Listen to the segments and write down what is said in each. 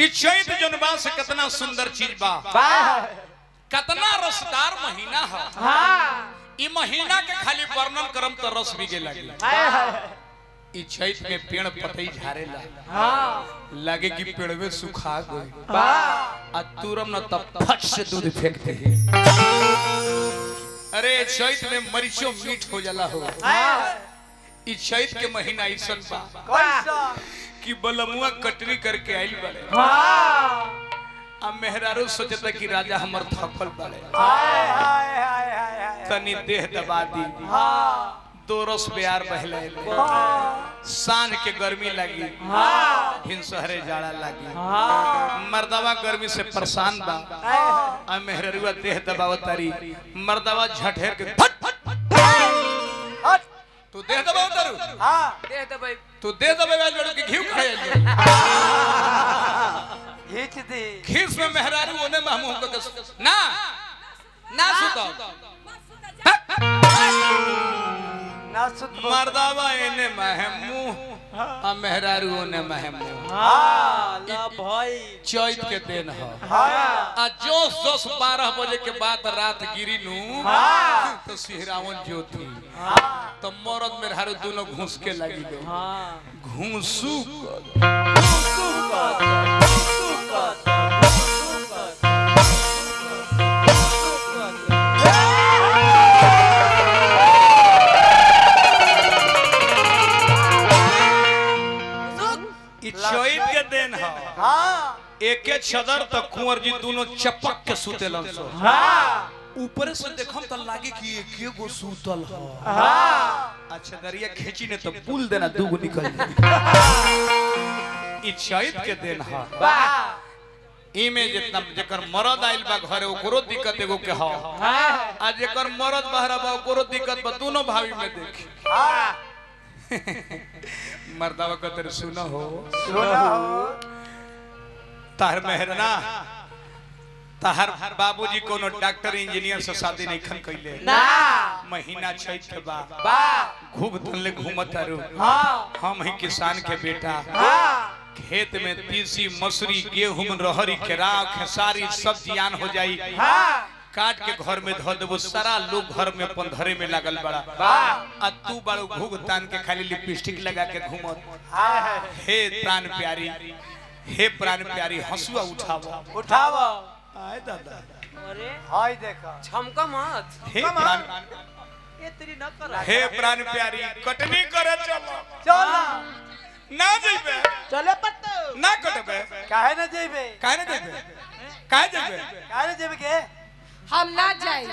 चैत जनबा से कितना सुंदर चीज बा, कितना रसदार महीना है। ई महीना के खाली वर्णन करम तो रस भी लगे। ई चैत में पेड़ पतई झारेला, लगे कि पेड़ में सुखा गए, आ तुरम न तब फट से दूध फेंकते हैं। अरे चैत में मरीचो मीठ हो जाला हो। ई चैत के महीना ऐसा बा कि बलमुआ कटरी करके आइल बड़े, अब मेहरारू सोचता कि राजा हमर थकल बड़े, तनी देह दबा दी, दो रस प्यार बहले, सांझ के गर्मी लगी, भिन सहरे जाड़ा लगी, मर्दवा गर्मी से परेशान बा, अब मेहरारूआ देह दबावतारी, मर्दवा झटहेर के तू देह दबाव तारू, देह दबाई तू देह दबावे लड़ू के घिउ खाए खींच दे खीस में मेहरारू ओने महमूम को ना ना सुतो ना सुत मर्दावा एने महमू आ मेहरारू ओने महमू। ला भाई चैत के दिन ह आ जोश 12 बजे के बाद रात गिरी नू तो सिहरावन ज्योति तो मरद मेहरारू दोनों घुस के लगी गए, घुसू चैत के दिन है। एके छदर तक कुंवर जी दोनों चपक के सुतेलन सो, ऊपर से देखम त लागे कि एके गो सुतल ह। अच्छा दरिया खींची ने तो पुल देना दूगो निकल जाए। ई चैत के दिन ह, इमे जितना जेकर मरद आइल बा घरे ओकरो दिक्कत एगो के ह, आ जेकर मरद बहरा बा ओकरो दिक्कत बा, दोनों भाभी में देखी। मर्दावा का तेरे सुना हो तार मेहरना तार बाबूजी कोनो डॉक्टर इंजीनियर से शादी नहीं खन कइले ना, महीना चैत के बा खूब धनले घूमत आरू, हम ही किसान के बेटा, खेत में तीसी मसूरी गेहूं रहरी केराव खेसारी सब जियान हो जाई, काट के घर में धो देबो, सारा लोग घर में अपन धरे में लागल बड़ा, आ तू बड़ो घूग तान के खाली लिपस्टिक लगा के घूमत। हे प्राण प्यारी, हे प्राण प्यारी हंसुआ उठावो उठावो। आए दादा अरे हाय देखा छमका मत, हे प्राण ये तेरी न कर, हे प्राण प्यारी कटनी करे चलो चल ना जइबे, चले पत्तो ना कटबे, काहे न जेबे, काहे न जइबे, काहे जइबे, काहे न जेबे के हम ना जाई,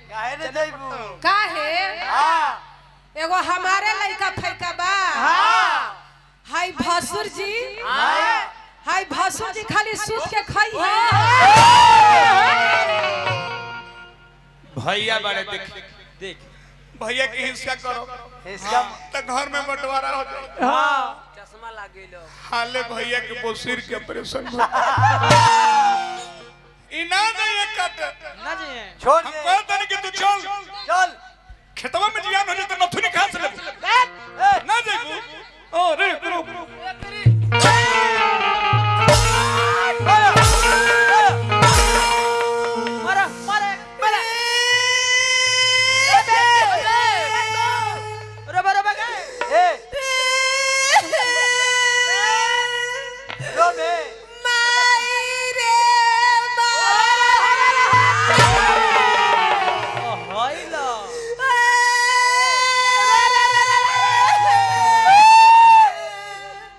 काहे न जेबू, काहे हां एगो हमारे लइका फैका बा, हाय भसुर जी, हाय भसुर जी खाली सूत के खाई है। भैया बड़े देख देख भैया के हिस्सा करो, हिस्सा तो घर में बंटवारा हो जाए। चश्मा लागेलो हाले भैया के बोसिर के ऑपरेशन इना नहीं है कट ना जी छोड़ हम दे, कहते नहीं कि तू चल चल खेतवा में जियान हो जाए तो नथुनी खा से ले ना जाइबू। अरे रुक मारा मारे मारा रबा रबा के ए रोबे मायरे हाइला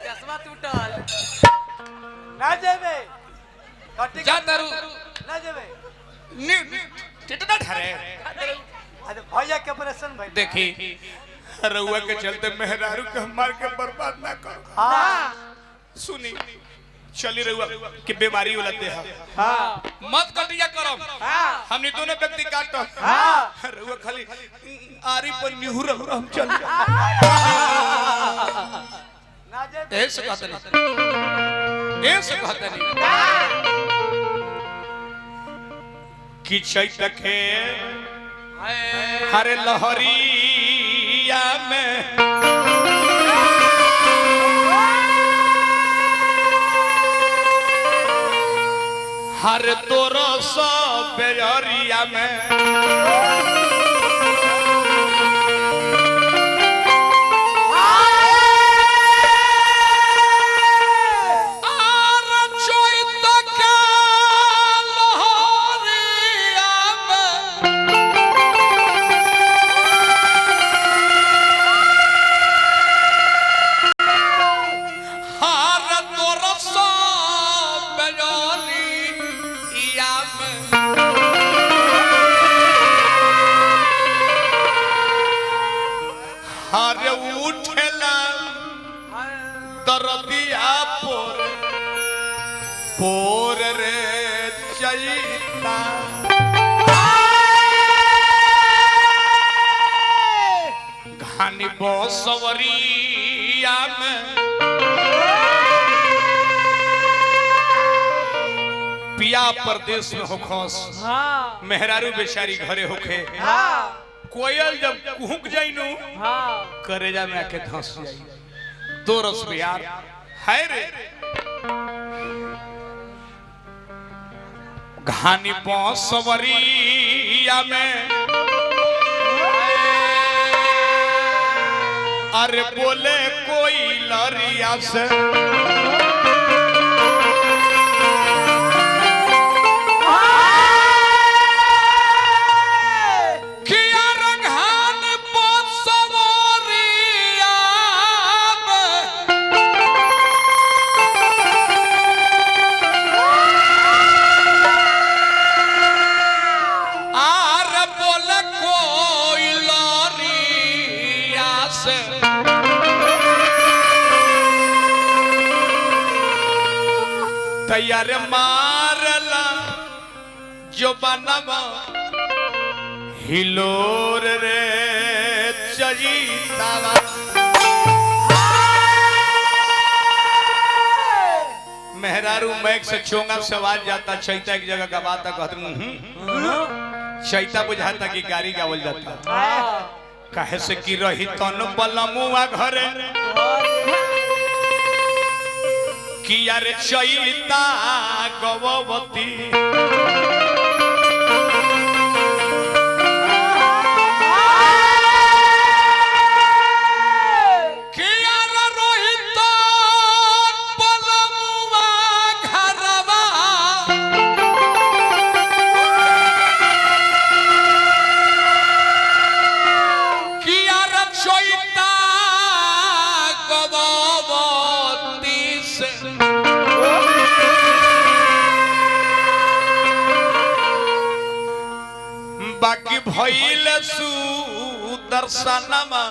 चश्मा टूटल ना जेबे जा तारू ना जेबे कितना ठहरे अरे भैया के ऑपरेशन भाई देखी रउआ के चलते मेहरारू के मार के बर्बाद ना कर। हां सुनी चली रउआ के बीमारी वाला देह हां मत कटिया करब, हमनी दोनों व्यक्ति काटब, रउआ खाली आरी पर निहुर हम चल ना जेबे ऐसे कहते नहीं, ऐसे कहते नहीं कि चैत के हरे लहरिया में हर तोरो सो बेरिया में पोर रे चैता घानी बसवरिया में पिया परदेश में होखस मेहरारू बेचारी घरे होखे कोयल जब कुहुक जाइनु करेजा में आके धंस जाई दो रस यार है रे घानी बसवरिया में अरे बोले कोई लरिया से तैयार मारला जो बनवा हिलोर रे चजीतावा मेहरारू मैक से चोंगा सवाल जाता चैता की जगह गवाता कहते चैता बुझाता कि गाड़ी गावल जाता काहे से कि रही तन बलमुआ घरे किया रे चैता गववती किया रे रोहित बलमुआ घरवा किया रे चैता गववती से बाकी भइल सुदर्शनमा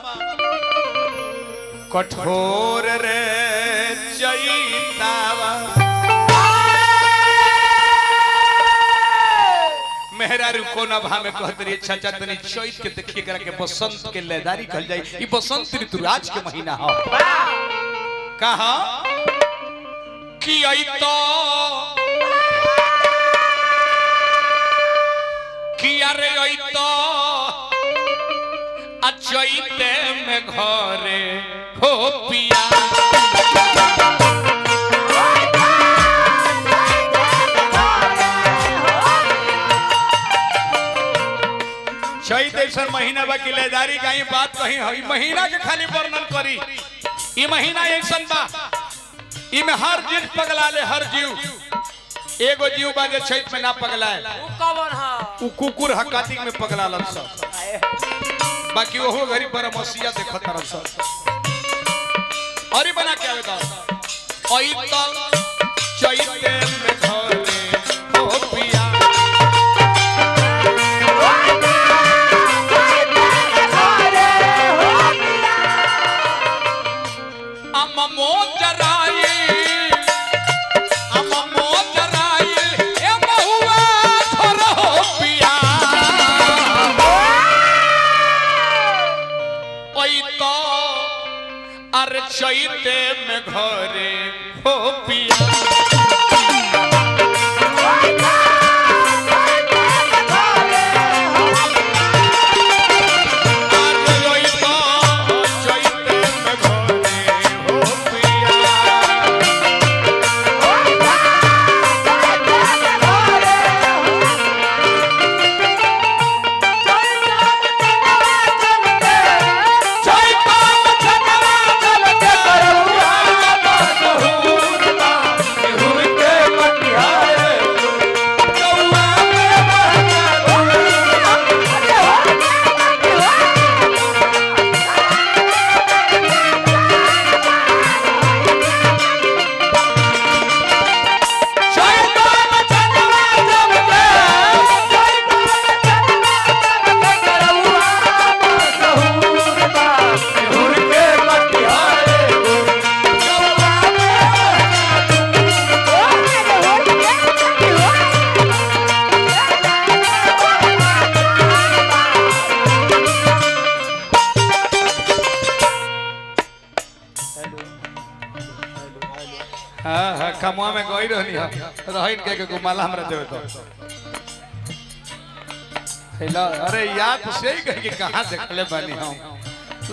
कठोर रे चैतावा मेहरारू कोना भा में कहत रे चाचा तनी चैत के देखिए करा के बसंत के लेदारी कहल जाई ई बसंत ऋतु आज के महीना हो कहा कि आई तो किया रे आई तो अचैते में घरे हो पिया चैत ऐसा महीना बा किलेदारी का ही बात कही है महीना के खाली वर्णन करी ये महीना ऐसा बा इमे हर जीव पगला ले हर जीव एगो जीव बाजे चैत में ना पगलाए उ कवन हा उ कुकुर हकाती में पगला लन सब बाकी ओहो घरी पर मसिया देखत रह सब और बना के आवेगा ओई तल चैते में घरे हो पिया अम्मा मोजराई चैते में घरे हो पिया रहनी है रहिन के गुमाला हमरा देवे तो हेलो अरे यार तो सही कह के कहां देखले बानी हम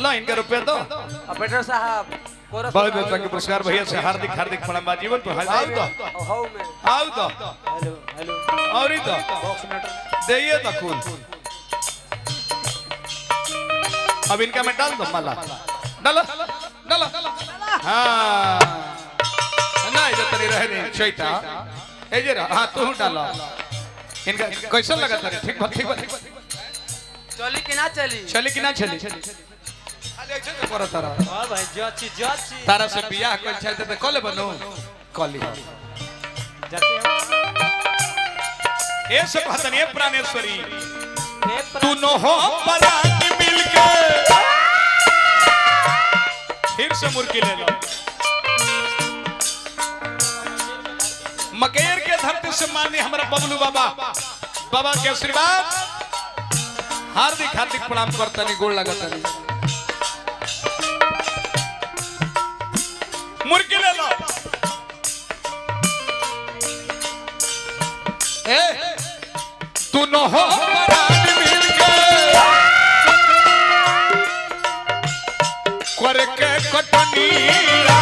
लो इनके रुपए दो ऑपरेटर साहब बहुत बहुत के पुरस्कार भैया से हार्दिक हार्दिक प्रणाम बा जीवन पर आओ तो हाउ में आओ तो हेलो हेलो और ही तो बॉक्स नट देइए तो खून अब इनका मैं डाल दो माला डालो डालो हां ना इधर तरी रहे नहीं चैता ए जे हां तू डालो इनका कैसा लगा तारे ठीक बात चली कि ना चली खाली ऐसे तो करो तारा हां भाई जची तारा से बियाह कर चाहते तो कले बनो कली जाते हम ए सब हतनिए प्राणेश्वरी हे तू न हो पराग मिलके फिर से मुर्गी ले लो मकेर के धरती से माननीय हमारा बबलू बाबा के आशीर्वाद हार्दिक हार्दिक प्रणाम करतनी गोड़ लगतनी मुर्गी ले लो ए तू न हो पराग मिलके करके कटनिया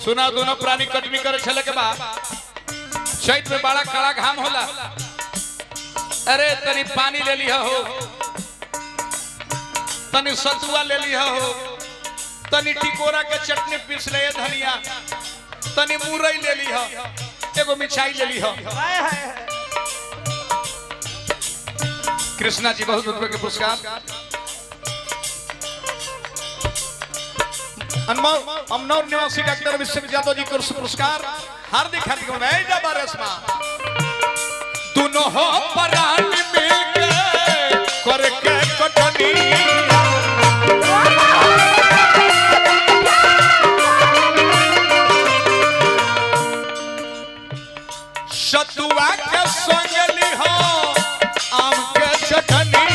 सुना दोनों प्राणी कटनी करे छले के बाद चैत में बड़ा कड़ा घाम होला अरे तनी पानी ले लिया हो तनी सतुआ ले लिया हो तनी टिकोरा के चटनी पीस ले धनिया तनी मुरई ले लिया एगो मिठाई ले लिया कृष्णा जी बहुत रुपए के पुरस्कार अमनौर निवासी डॉक्टर विश्वजीत यादव जी को पुरस्कार हार्दिक हार्दिक दोनों हो परान मिलके करके कटनी सतुआ के संगली हो आम के चटनी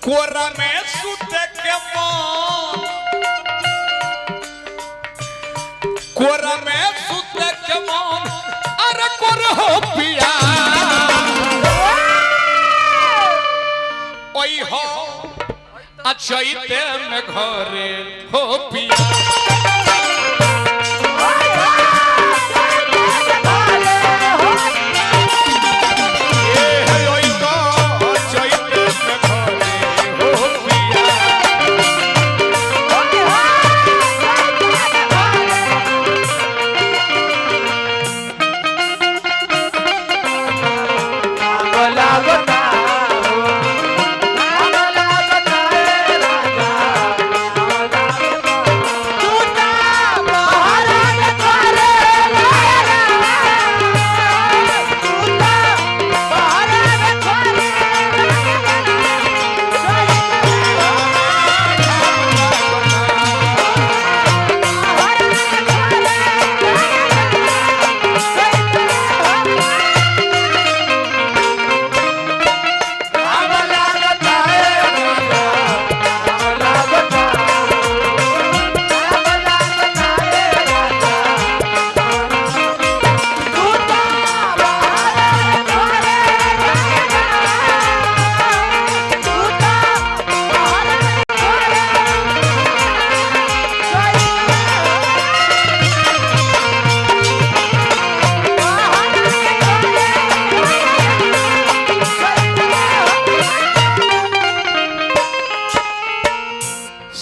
कोरा में सुते के मन कोरा में सुते के मन अरे कोर हो पिया ओई हो अचैते में घरे हो पिया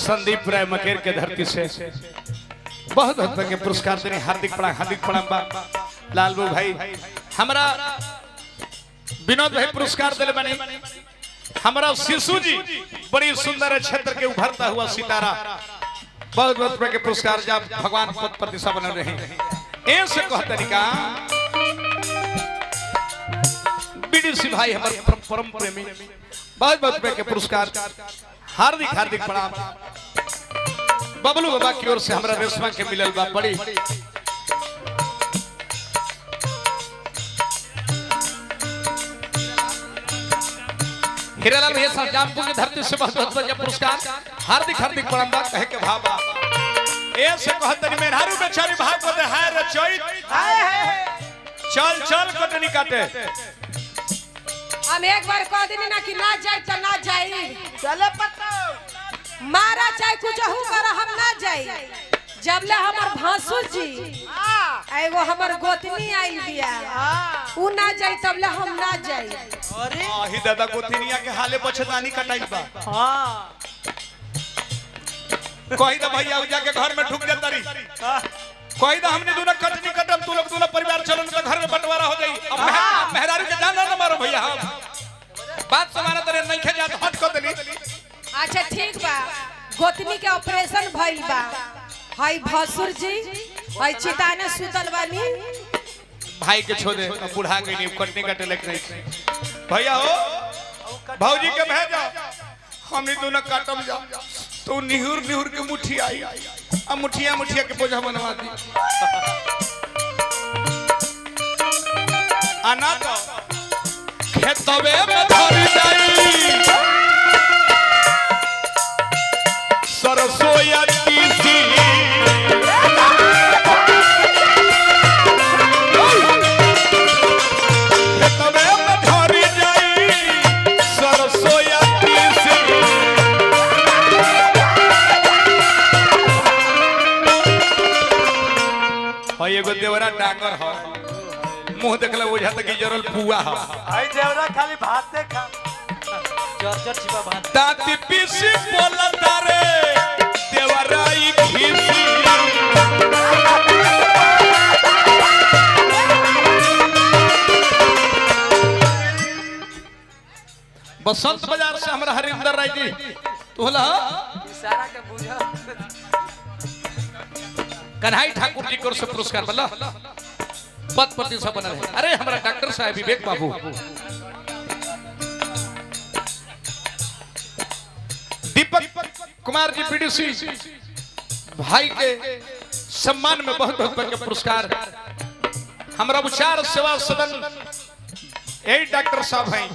संदीप राय मकेर के धरती से बहुत बहुत के पुरस्कार देने हार्दिक प्रणाम बा लालबू भाई हमरा विनोद भाई पुरस्कार दिले बने हमारा शिशु जी बड़ी सुंदर क्षेत्र के उभरता हुआ सितारा, बहुत बहुत रुपए के पुरस्कार जब भगवान पद प्रतिष्ठा बन रहे हैं। ऐसे कह तरीका बीडीसी भाई हमारे परम प्रेमी, बहुत बहुत रुपए के पुरस्कार, हार्दिक हार्दिक प्रणाम। बबलू बाबा की ओर से हमारा रेशमा के मिलल बा बड़ी हीरालाल भैया साहब जामपुर की धरती से बहुत बहुत बड़ा पुरस्कार, हार्दिक हार्दिक प्रणाम बा। कहे के भाबा ऐसे कहतनी मेहरारू बेचारी भाव को दे हाय रे चोइत चल चल कटनी काटे। हम एक बार कह देनी ना कि ना जाए तो ना जाई, चले पट्टो मारा चाहे कुछ हूं कर हम ना जाई। जबले हमर भासुर जी एगो हमर गोतनी आई बिया उ ना जाई तबले हम ना जाई। अरे आही दादा गोतनिया के हाले बछदानी कटाई बा। हाँ कोई ना भैया उ जाके घर में ढुक जाता रही, कोई ना हमने दोनों कटनी कटम, तू लोग दोनों परिवार चलो तो घर में बंटवारा हो जाई। अब मेहरारू के जान ना मारो भैया, हम बात समाना तेरे नहीं खे जात हट कर देनी। अच्छा ठीक बा, गोतनी के ऑपरेशन भइल बा, हाय भसुर जी हाय चिताने सुतल बानी। भाई के छोड़े अब बुढ़ा गई नहीं, कटनी कटे लग नहीं भैया हो भौजी के भेजा, हमने दोनों काटम जा तो निहुर निहुर के मुट्ठी आई, अब मुठिया मुठिया के बोझा बनवा दी। आना तो खेतवे में धर जाई सरसों या तीसी, खेतवे में धर जाई सरसों या तीसी। भाई एगो देवरा डांगर ह, मुंह देखला बुझा तक जरल पुआ ह। आई देवरा खाली भात दे खा जर्जर छिपा भात ताती पीसी बोलता रे देवरा ई खीसी। बसंत बाजार से हमारा हरिंदर राय जी तू होला इशारा के बुझा कन्हाई ठाकुर जी को से पुरस्कार बल्ला पद प्रतिष्ठा बनल है। अरे हमारा डॉक्टर साहब विवेक बाबू दीपक कुमार जी बीडीसी भाई के सम्मान में बहुत बहुत के पुरस्कार। हमारा उपचार सेवा सदन यही डॉक्टर साहब हैं,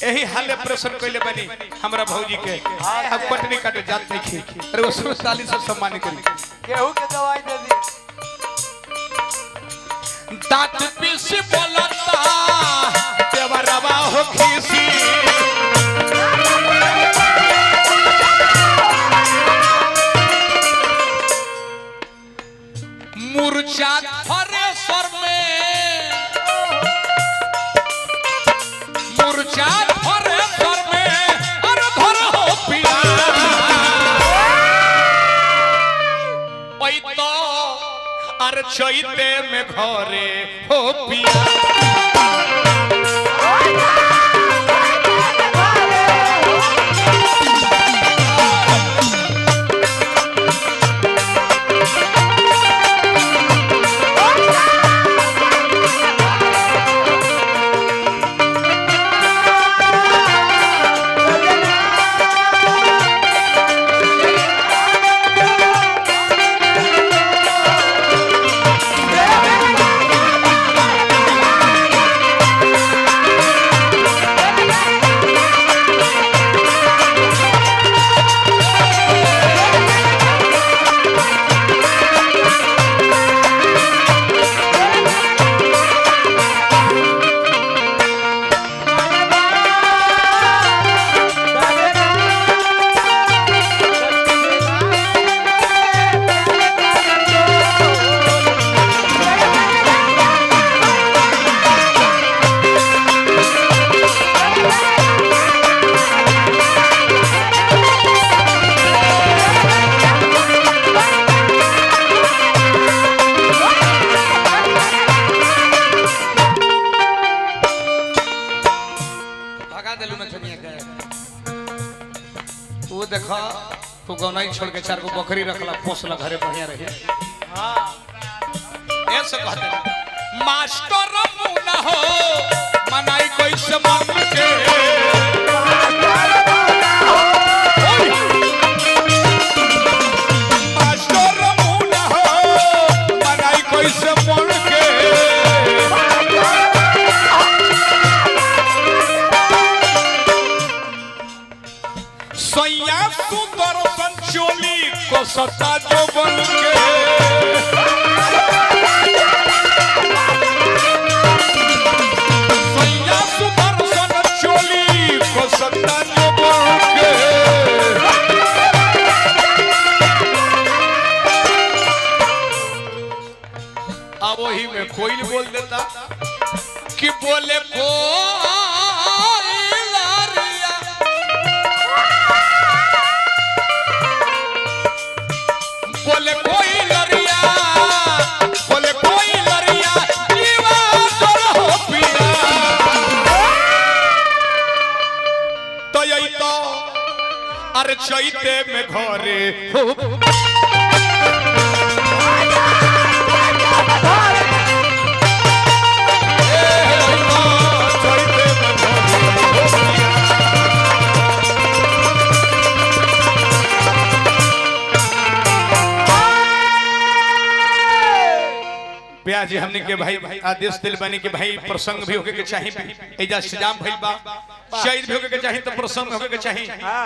यही हाल ऑपरेशन कैले बनी हमारा भौजी के, अब कटनी काटे जात नहीं खी। अरे वो ताली से सम्मान करी, गेहूं के दवाई दे दी। दांत पीस बोलता देवरवा हो खीसी। मूर्छा थरे सर में, मूर्छा थरे सर में अरे धर हो पिया। ओई तो अरे चैते में घरे हो पिया। तू देखा तू गौनाई छोड़ के 4 गो बकरी रखला पोसला घरे बढ़िया रहे ऐसे कहते हैं मास्टर मुना हो मनाई कैसे मन के मास्टर मुना हो मनाई कैसे मन के सैया सुंदर संचोली को सत्ता जो बन के सैया सुंदर संचोली को सत्ता जो बन के अब वही में कोई बोल देता कि बोले बोले कोई लरिया बोले कोई लरिया जीवा तोर हो पिया तो यही तो अरे चैते में घरे हो जी हमने के भाई आदेश दिल बने के भाई प्रसंग भी होके के चाहिए एजा सजाम भइल बा शहीद भी होके के चाहिए तो प्रसंग होके के चाहिए